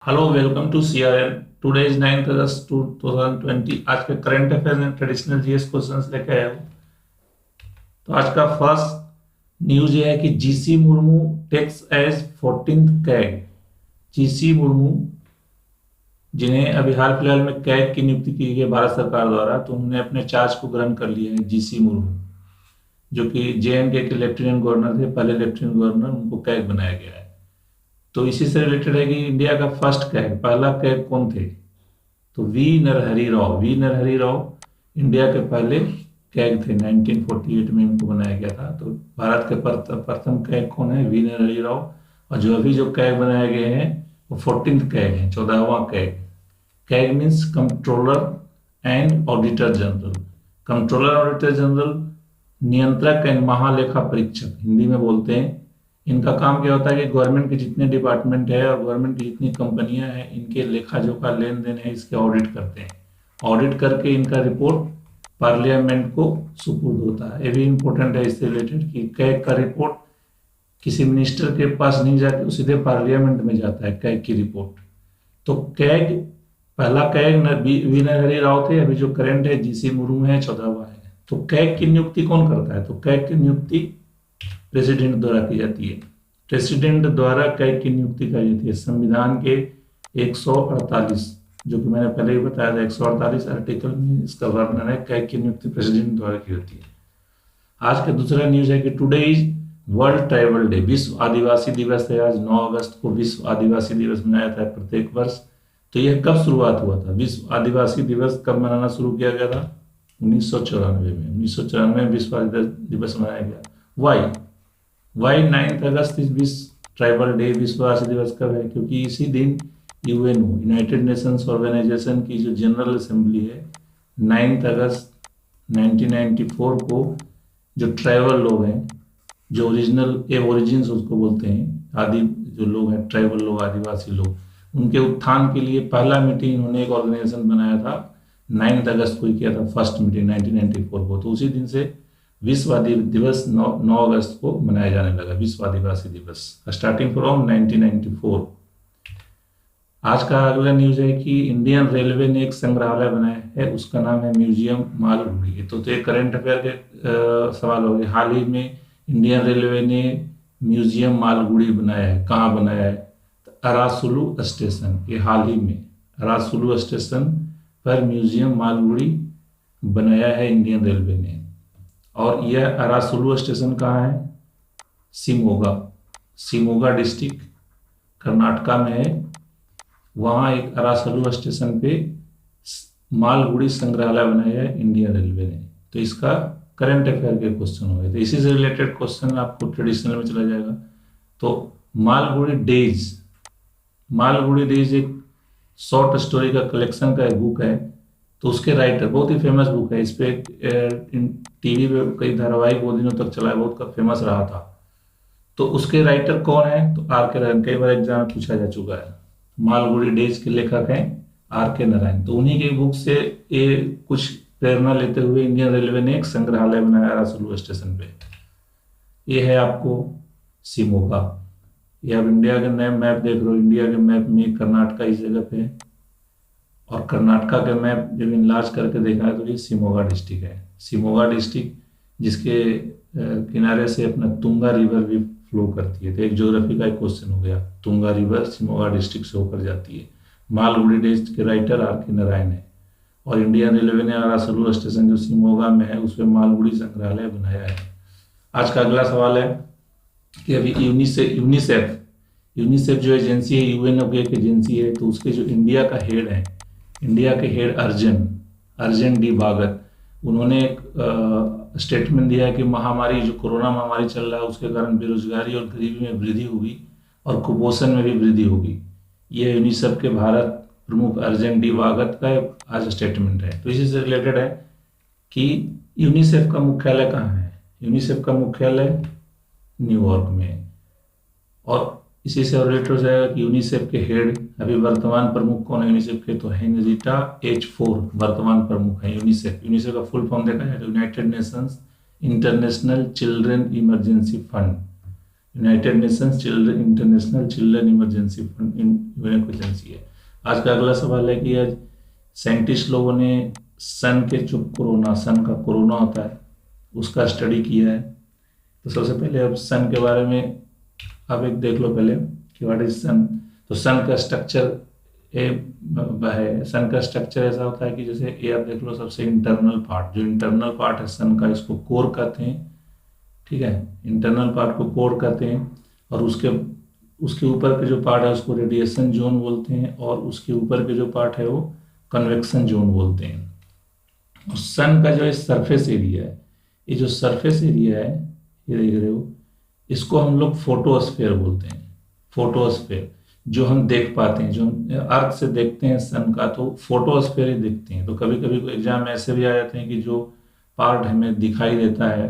Hello welcome to CRN. Today is 9th August 2020। आज के current affairs and traditional GS questions लेके आया हूँ। तो आज का फर्स्ट न्यूज ये है कि GC Murmu takes as 14th CAG. GC Murmu, जिन्हें अभी हाल फिलहाल में कैग की नियुक्ति की गई है भारत सरकार द्वारा, तो उन्होंने अपने चार्ज को ग्रहण कर लिया है। जीसी मुर्मू, जो कि जेएनके के लेफ्टिनेंट गवर्नर थे, पहले लेफ्टिनेंट गवर्नर, उनको कैग बनाया गया है। तो इसी से रिलेटेड है कि इंडिया का फर्स्ट कैग, पहला कैग कौन थे? तो वी नरहरि राव इंडिया के पहले कैग थे। 1948 में इनको बनाया गया था। तो भारत के प्रथम कैग कौन है? वी नरहरि राव। और जो अभी जो कैग बनाए गए हैं वो 14th कैग है, 14वां CAG. CAG means controller and auditor general. Controller auditor general, नियंत्रक एंड महालेखा परीक्षक हिंदी में बोलते हैं। इनका काम क्या होता है कि गवर्नमेंट के जितने डिपार्टमेंट है और गवर्नमेंट की जितनी कंपनियां हैं, इनके लेखा जोखा लेन देन है, इसके ऑडिट करते हैं। ऑडिट करके इनका रिपोर्ट पार्लियामेंट को सुपुर्द होता है। ये भी इंपॉर्टेंट है इससे रिलेटेड कि कैग का रिपोर्ट किसी मिनिस्टर के पास नहीं जाके वो सीधे पार्लियामेंट में जाता है, कैग की रिपोर्ट। तो कैग, पहला कैग वी नरहरि राव थे, अभी जो करंट है जीसी मुर्मू है, 14वां है। तो कैग की नियुक्ति कौन करता है? तो कैग की नियुक्ति प्रेसिडेंट द्वारा की जाती है। प्रेसिडेंट द्वारा कैग की नियुक्ति की जाती है संविधान के 148, जो कि मैंने पहले ही बताया था, 148 आर्टिकल में इसका वर्णन है। कैग की नियुक्ति प्रेसिडेंट द्वारा की होती है। आज का दूसरा न्यूज है कि today is world tribal day. विश्व आदिवासी दिवस है। आज 9 अगस्त को विश्व आदिवासी दिवस मनाया जाता है प्रत्येक वर्ष। तो यह कब शुरुआत हुआ था? विश्व आदिवासी दिवस कब मनाना शुरू किया गया था? 1994 में। 1994 में विश्व आदिवासी दिवस मनाया गया। वाई 9th अगस्त इस विश्व ट्राइबल डे, विश्व आदिवासी दिवस कब है? क्योंकि इसी दिन यूएनओ, यूनाइटेड नेशंस ऑर्गेनाइजेशन की जो जनरल असेंबली है, 9th अगस्त 1994 को जो ट्राइबल लोग हैं, जो ओरिजिनल एबोरिजिन्स उसको बोलते हैं, आदि जो लोग हैं, ट्राइबल लोग, आदिवासी लोग, उनके उत्थान के लिए पहला मीटिंग इन्होंने एक ऑर्गेनाइजेशन बनाया था। 9th अगस्त को ही किया था फर्स्ट मीटिंग 1994 को। तो उसी दिन से विश्व आदिवासी दिवस 9 अगस्त को मनाया जाने लगा, विश्व आदिवासी दिवस, स्टार्टिंग फ्रॉम 1994। आज का अगला न्यूज है कि इंडियन रेलवे ने एक संग्रहालय बनाया है, उसका नाम है म्यूजियम मालगुडी। तो ये करंट अफेयर के सवाल हो गए। हाल ही में इंडियन रेलवे ने म्यूजियम मालगुडी बनाया है। कहाँ बनाया है? अरासुलू स्टेशन। ये हाल ही में अरासुलू स्टेशन पर म्यूजियम मालगुडी बनाया है इंडियन रेलवे ने। और यह अरासुलू स्टेशन कहाँ है? शिमोगा डिस्ट्रिक्ट कर्नाटका में है। वहाँ एक अरासुलू स्टेशन पे मालगुडी संग्रहालय बनाया है इंडियन रेलवे ने। तो इसका करंट अफेयर के क्वेश्चन हो गए। तो इसी से रिलेटेड क्वेश्चन आपको ट्रेडिशनल में चला जाएगा। तो मालगुडी डेज एक शॉर्ट स्टोरी का कलेक्शन का एक बुक है। तो उसके राइटर, बहुत ही फेमस बुक है, इस पे टीवी पे कई धारावाहिक बहुत दिनों तक चला है, बहुत फेमस रहा था। तो उसके राइटर कौन है? तो आर के नारायण। कई बार एग्जाम में पूछा जा चुका है। मालगुडी डेज के लेखक हैं आर के नारायण। तो उन्हीं की बुक से ये कुछ प्रेरणा लेते हुए इंडियन रेलवे ने एक संग्रहालय बनाया अरासुलू स्टेशन पे। ये है आपको शिमोगा। ये आप इंडिया के नए मैप देख रहे हो। इंडिया के मैप में कर्नाटका इस जगह पे है, और कर्नाटका के मैप जब इनलार्ज करके देखा है तो ये शिमोगा डिस्ट्रिक्ट है। शिमोगा डिस्ट्रिक्ट जिसके किनारे से अपना तुंगा रिवर भी फ्लो करती है। तो एक ज्योग्राफी का एक क्वेश्चन हो गया, तुंगा रिवर शिमोगा डिस्ट्रिक्ट से होकर जाती है। मालगुडी डेज के राइटर आर के नारायण है। और इंडियन रेलवे ने अरासुलू स्टेशन जो शिमोगा में है उस पर मालगुडी संग्रहालय बनाया है। आज का अगला सवाल है कि अभी यूनिसेफ जो एजेंसी है, यूएनओ की एक एजेंसी है, तो उसके जो इंडिया का हेड है, इंडिया के हेड अर्जन डी बागत, उन्होंने एक स्टेटमेंट दिया है कि महामारी, जो कोरोना महामारी चल रहा है, उसके कारण बेरोजगारी और गरीबी में वृद्धि होगी और कुपोषण में भी वृद्धि होगी। यह यूनिसेफ के भारत प्रमुख अर्जन डी बागत का आज स्टेटमेंट है। तो इसी से रिलेटेड है कि यूनिसेफ का मुख्यालय कहाँ है? यूनिसेफ का मुख्यालय न्यूयॉर्क में। और इसी से रिलेटेड हो जाएगा कि यूनिसेफ के हेड अभी वर्तमान प्रमुख कौन है यूनिसेफ के? तो हेनरिटा H4 वर्तमान प्रमुख है यूनिसेफ। यूनिसेफ का फुल फॉर्म देखा जाए तो United Nations international children emergency fund. United Nations children international children emergency fund UN agency है। आज का अगला सवाल है कि आज साइंटिस्ट लोगों ने सन के जो सन का कोरोना होता है उसका स्टडी किया है। तो सबसे पहले अब सन के बारे में आप एक देख लो पहले कि व्हाट इज सन। तो सन का स्ट्रक्चर है, सन का स्ट्रक्चर ऐसा होता है कि जैसे ये आप देख लो, सबसे इंटरनल पार्ट, जो इंटरनल पार्ट है सन का, इसको कोर कहते हैं। ठीक है, इंटरनल पार्ट को कोर कहते हैं। और उसके उसके ऊपर के जो पार्ट है उसको रेडिएशन जोन बोलते हैं, और उसके ऊपर के जो पार्ट है वो कन्वेक्शन जोन बोलते हैं। और सन का जो सरफेस एरिया है, ये जो सरफेस एरिया है ये देख रहे हो, इसको हम लोग फोटोस्फेयर बोलते हैं। फोटोस्फेयर जो हम देख पाते हैं, जो हम अर्थ से देखते हैं सन का, तो फोटोस्फेयर ही दिखते हैं। तो कभी कभी एग्जाम में ऐसे भी आ जाते हैं कि जो पार्ट हमें दिखाई देता है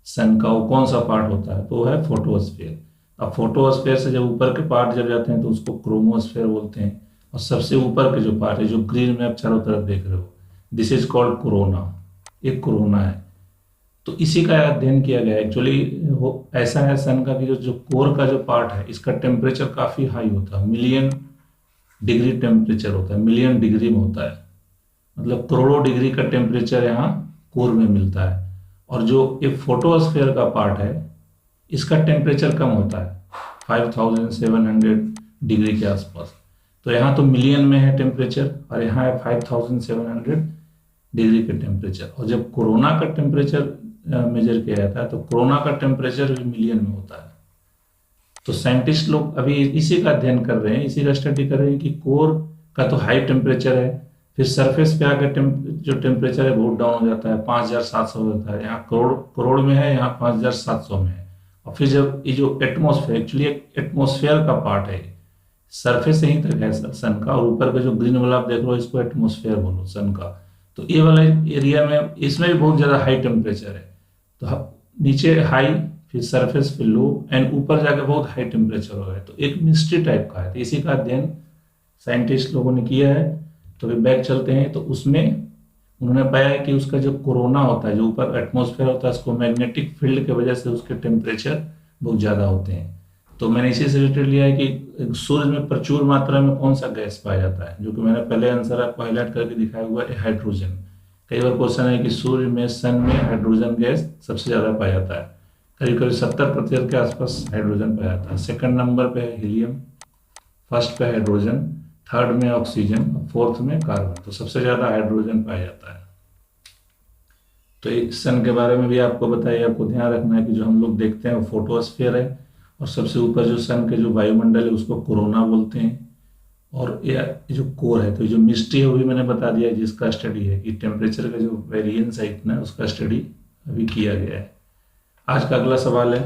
सन का, वो कौन सा पार्ट होता है, तो वो है फोटोस्फेयर। अब फोटोस्फेयर से जब ऊपर के पार्ट जब जाते हैं तो उसको क्रोमोस्फेयर बोलते हैं। और सबसे ऊपर के जो पार्ट है, जो ग्रीन में आप चारों तरफ देख रहे हो, दिस इज कॉल्ड कोरोना, एक कोरोना है। तो इसी का अध्ययन किया गया है। एक्चुअली ऐसा है सन का कि जो कोर का जो पार्ट है, इसका टेम्परेचर काफ़ी हाई होता है, मिलियन डिग्री टेम्परेचर होता है, मिलियन डिग्री में होता है, मतलब करोड़ों डिग्री का टेम्परेचर यहाँ कोर में मिलता है। और जो ये फोटोस्फेयर का पार्ट है, इसका टेम्परेचर कम होता है, 5700 डिग्री के आसपास। तो यहाँ तो मिलियन में है टेम्परेचर, और यहाँ है 5700 डिग्री के टेम्परेचर। और जब कोरोना का टेम्परेचर मेजर किया जाता है तो कोरोना का टेम्परेचर भी मिलियन में होता है। तो साइंटिस्ट लोग अभी इसी का अध्ययन कर रहे हैं, इसी का स्टडी कर रहे हैं कि कोर का तो हाई टेम्परेचर है, फिर सरफेस पे आकर जो टेम्परेचर है बहुत डाउन हो जाता है, 5700 हो जाता है। यहाँ करोड़ में है, यहाँ 5700 में है। और फिर जब ये जो एटमोसफेयर, एक्चुअली एक एटमोसफेयर का पार्ट है, सरफेस यहीं तक है सन का, और ऊपर का जो ग्रीन वाला आप देख रहे हो इसको एटमोसफेयर बोलो सन का। तो ये वाला एरिया में, इसमें भी बहुत ज़्यादा हाई टेम्परेचर है। तो नीचे हाई, फिर सरफेस पे लो, एंड ऊपर जाके बहुत हाई टेम्परेचर हो गया। तो एक मिस्ट्री टाइप का है। तो इसी का अध्ययन साइंटिस्ट लोगों ने किया है। तो अभी बैक चलते हैं, तो उसमें उन्होंने पाया है कि उसका जो कोरोना होता है, जो ऊपर एटमॉस्फेयर होता है, उसको मैग्नेटिक फील्ड की वजह से उसके टेम्परेचर बहुत ज़्यादा होते हैं। तो मैंने इसी से रिलेटेड लिया है कि सूर्य में प्रचुर मात्रा में कौन सा गैस पाया जाता है, जो कि मैंने पहले आंसर आपको हाईलाइट करके दिखाया हुआ है, हाइड्रोजन। कई बार क्वेश्चन है कि सूर्य में, सन में हाइड्रोजन गैस सबसे ज़्यादा पाया जाता है, करीब करीब 70% के आसपास हाइड्रोजन पाया जाता है। सेकंड नंबर पे है हीलियम, फर्स्ट पे हाइड्रोजन, थर्ड में ऑक्सीजन, फोर्थ में कार्बन। तो सबसे ज़्यादा हाइड्रोजन पाया जाता है। तो सन के बारे में भी आपको बताइए, आपको ध्यान रखना है कि जो हम लोग देखते हैं वो फोटोस्फीयर है, और सबसे ऊपर जो सन के जो वायुमंडल है उसको कोरोना बोलते हैं। और ये जो कोर है, तो जो मिस्ट्री है वो भी मैंने बता दिया है, जिसका स्टडी है कि टेम्परेचर का जो वेरिएंस है इतना, उसका स्टडी अभी किया गया है। आज का अगला सवाल है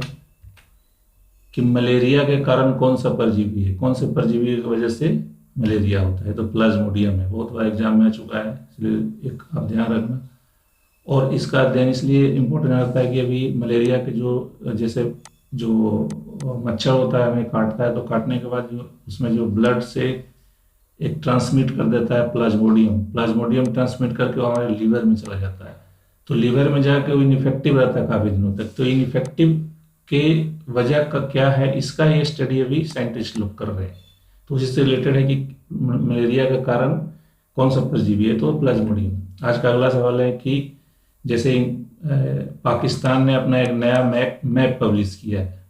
कि मलेरिया के कारण कौन सा परजीवी है, कौन से परजीवी की वजह से मलेरिया होता है। तो प्लाज्मोडियम है, बहुत बार एग्जाम में आ चुका है, इसलिए एक आप ध्यान रखना। और इसका अध्ययन इसलिए इम्पोर्टेंट रहता है कि अभी मलेरिया के जो जैसे जो मच्छर होता है हमें काटता है, तो काटने के बाद जो उसमें जो ब्लड से एक ट्रांसमिट कर देता है प्लाज्मोडियम ट्रांसमिट करके वो हमारे लीवर में चला जाता है। तो लीवर में जाके वो इनफेक्टिव रहता है काफ़ी दिनों तक। तो इनफेक्टिव के वजह का क्या है, इसका ये स्टडी अभी साइंटिस्ट लोग कर रहे हैं। तो उससे रिलेटेड है कि मलेरिया का कारण कौन सा परजीवी है, तो प्लाज्मोडियम। आज का अगला सवाल है कि जैसे पाकिस्तान ने अपना एक नया मैप पब्लिश किया है,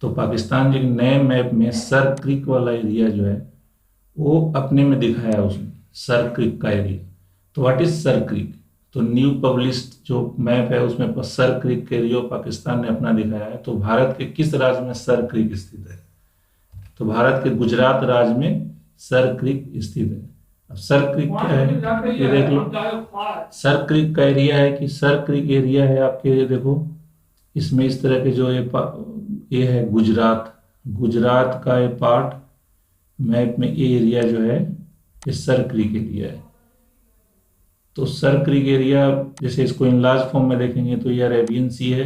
तो पाकिस्तान के नए मैप में सर क्रिक वाला एरिया जो है वो अपने में दिखाया है, उसमें सर क्रिक का एरिया। तो व्हाट इज सर क्रिक, तो न्यू पब्लिश्ड जो मैप है उसमें सर क्रिक के एरिया पाकिस्तान ने अपना दिखाया है। तो भारत के किस राज्य में सर क्रिक स्थित है, तो भारत के गुजरात राज्य में सर क्रिक स्थित है। अब सर क्रिक क्या है ये देख लो, सर क्रिक का एरिया है कि सर क्रिक एरिया है आपके, ये देखो इसमें इस तरह के जो ये है गुजरात का ये पार्ट मैप में, ये एरिया जो है ये सर क्रिक एरिया है। तो सर क्रिक एरिया जैसे इसको इन लार्ज फॉर्म में देखेंगे तो ये अरेबियन सी है,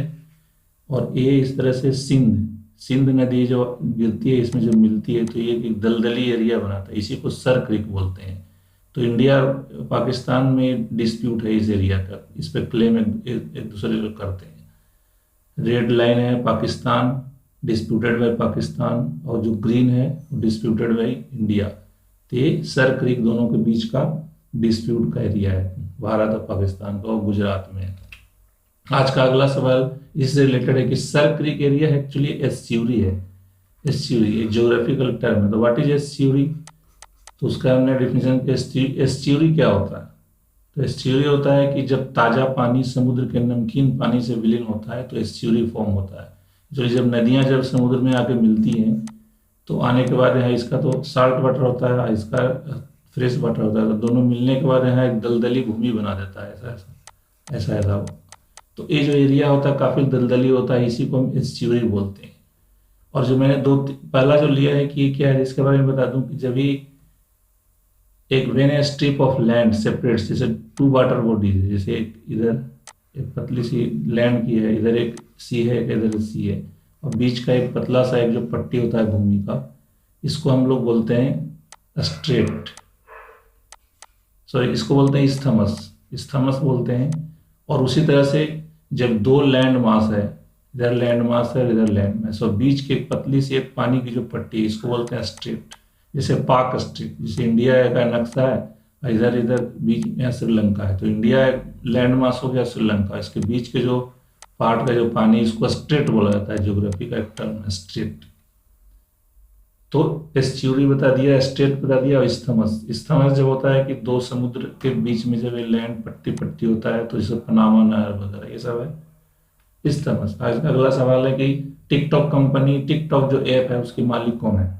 और ये इस तरह से सिंध नदी जो गिरती है इसमें जो मिलती है, तो ये एक दलदली एरिया बनाता है, इसी को सर क्रिक बोलते हैं। तो इंडिया पाकिस्तान में डिस्प्यूट है इस एरिया का, इस पर क्लेम एक दूसरे को करते हैं। रेड लाइन है पाकिस्तान डिस्प्यूटेड बाय पाकिस्तान, और जो ग्रीन है डिस्प्यूटेड बाय इंडिया। तो ये सर क्रीक दोनों के बीच का डिस्प्यूट का एरिया है, भारत और पाकिस्तान का, और गुजरात में। आज का अगला सवाल इससे रिलेटेड है कि सर क्रीक एरिया एक्चुअली एस्च्यूरी है। एस्च्यूरी एक ज्योग्राफिकल टर्म है। तो व्हाट इज एस्च्यूरी? तो उसका हमने डिफिनेशन किया। एस्च्यूरी क्या होता है? तो एस्च्यूरी होता है कि जब ताज़ा पानी समुद्र के नमकीन पानी से विलीन होता है तो एस्च्यूरी फॉर्म होता है। जो जब नदियां जब समुद्र में आके मिलती हैं तो आने के बाद यहाँ इसका तो साल्ट वाटर होता है, इसका फ्रेश वाटर होता है, तो दोनों मिलने के बाद यहाँ एक दलदली भूमि बना देता है, ऐसा वो। तो ये जो एरिया होता है काफ़ी दलदली होता है, इसी को हम एस्च्यूरी बोलते हैं। और जो मैंने पहला जो लिया है कि ये क्या है, इसके बारे में बता दूं कि जब भी एक when a strip of land separate, जैसे टू वाटर बॉडीज, जैसे इधर एक पतली सी लैंड की है, इधर एक सी है, इधर सी है, और बीच का एक पतला सा एक जो पट्टी होता है भूमि का, इसको हम लोग बोलते हैं स्ट्रेट, सॉरी इसको बोलते हैं इस्थमस बोलते हैं। और उसी तरह से जब दो लैंड मास है, इधर लैंड मास है, इधर लैंड मास, और बीच की एक पतली सी एक पानी की जो पट्टी है, इसको बोलते हैं स्ट्रेट। जैसे पाक स्ट्रेट, जैसे इंडिया का नक्शा है, इधर इधर बीच में श्रीलंका है, तो इंडिया लैंड मास हो गया, श्रीलंका, इसके बीच के जो पार्ट का जो पानी, इसको स्ट्रेट बोला जाता है, ज्योग्राफी का एक टर्म है स्ट्रेट। तो एस्च्यूरी बता दिया, स्ट्रेट बता दिया, और इस्थमस जब होता है कि दो समुद्र के बीच में जब ये लैंड पट्टी होता है, तो जैसे पनामा नहर वगैरह, ये सब है इस्थमस। आज का अगला सवाल है कि टिकटॉक कंपनी, टिकटॉक जो ऐप है उसके मालिक कौन है?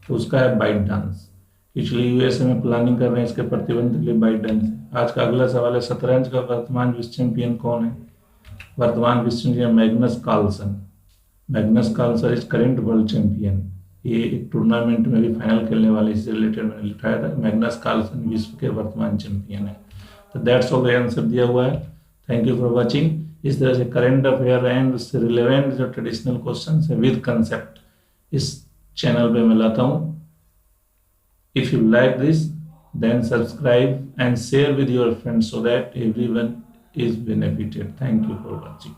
तो उसका है बाइट डांस। एक्चुअली यूएसए में प्लानिंग कर रहे हैं इसके प्रतिबंध के लिए बाइट डांस। आज का अगला सवाल है शतरंज का वर्तमान विश्व चैंपियन कौन है? वर्तमान विश्व champion Magnus Carlsen. Magnus Carlsen is current world champion. ये एक टूर्नामेंट में भी फाइनल खेलने वाले, इससे रिलेटेड मैंने लिखाया था। मैग्नस कार्लसन विश्व के वर्तमान चैंपियन है। तो दैट्स ऑल आंसर दिया हुआ है। Thank you for watching. इस तरह से करंट अफेयर एंड उससे रिलेवेंट जो ट्रेडिशनल क्वेश्चन है विद कंसेप्ट इस चैनल पे मैं लाता हूँ। If you like this then subscribe and share with your friends so that everyone is benefited. Thank you for watching.